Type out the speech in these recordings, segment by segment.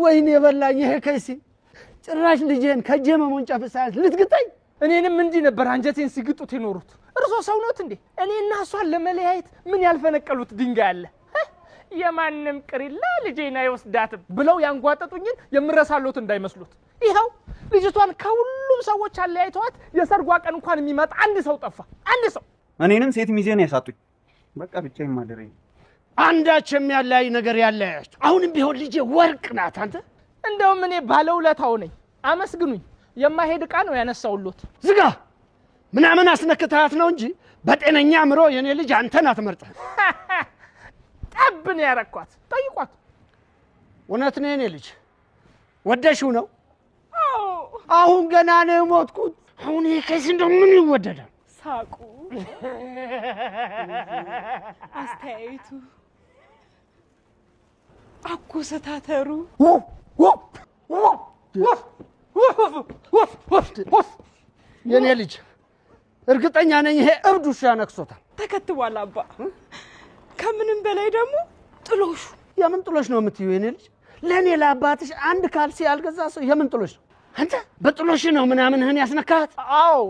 ወይኔ በላኝ ይሄ ከይሲ ጭራሽ ልጄን ከጄ መሞንጫፍ ሳይዝ ልትግጠኝ እኔንም እንዲህ ነበር አንጀቴን ሲግጡት ይኖሩት እርሶ ሰው ነዎት እንዴ እኔና እሷን ለመለያየት ምን ያልፈነቀሉት ድንጋይ አለ የማንም ቅሪላ ልጄና ይወስዳትም ብለው ያንጓጠጡኝን የምረሳሉት እንዳይመስሉት ይሄው ልጅቷን ከሁሉም ሰዎች አለያይተዋት የሰርጓ ቀን እንኳን የሚመጣ አንድ ሰው ጠፋ አንድ ሰው እኔንም ሴት ሚዜን ያሳጡኝ በቃ ብቻዬን ማደረኝ አንዳችም ያለያይ ነገር ያለያያችሁ አሁንም ቢሆን ልጄ ወርቅ ናት አንተ እንደውም እኔ ባለውለታው ነኝ አመስግኑኝ የማይሄድ ዕቃ ነው ያነሳውሎት ዝጋ ምናምን አስነክታት ነው እንጂ በጤነኛ አምሮ የኔ ልጅ አንተን አትመርጠህ ጠብን ያረኳት ጠይቋት እውነት ነው የኔ ልጅ ወደሽው ነው አሁን ገና ነው ሞትኩት አሁን ይሄ ከዚህ እንደምን ይወደዳል ሳቁ አስተያየቱ አኮሰታተሩ የኔ ልጅ እርግጠኛ ነኝ ይሄ እብድ ውሻ ነክሶታል ተከትቧል አባ ከምንም በላይ ደግሞ ጥሎሹ የምን ጥሎሽ ነው የምትዩ የኔ ልጅ ለኔ ለአባትሽ አንድ ካልሲ ያልገዛ ሰው የምን ጥሎሽ ነው አንተ በጥሎሽ ነው ምናምንህን ያስነካት አዎ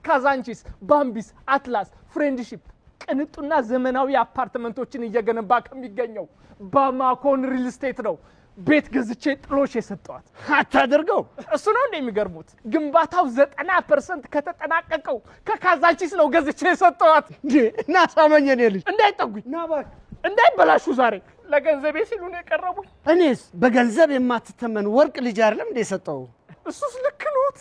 ካዛንቺስ ባምቢስ አትላስ ፍሬንድሺፕ ቅንጡና ዘመናዊ አፓርትመንቶችን እየገነባ ከሚገኘው ባማኮን ሪል ስቴት ነው ቤት ገዝቼ ጥሎሽ የሰጠዋት አታደርገው እሱ ነው እንደሚገርሙት ግንባታው 90% ከተጠናቀቀው ከካዛንቺስ ነው ገዝቼ የሰጠዋት እና ሳመኝ የኔ ልጅ እንዳይጠጉኝ እንዳይበላሹ ዛሬ ለገንዘቤ ሲሉ ነው የቀረቡኝ እኔስ በገንዘብ የማትተመን ወርቅ ልጅ አይደለም እንደ ሰጠው እሱስ ልክ ነዎት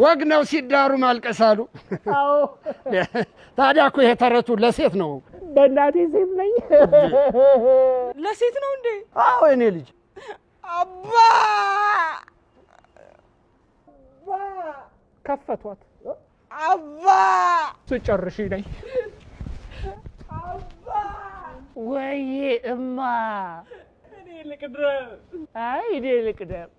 ወግ ነው ሲዳሩ ማልቀሳሉ አዎ ታዲያ እኮ ይሄ ተረቱ ለሴት ነው በእናቴ ሴት ነኝ ለሴት ነው እንዴ አዎ የኔ ልጅ አባ ከፈቷት አባ ስጨርሽ ነኝ ወይ እማ እኔ ልቅደም አይ እኔ ልቅደም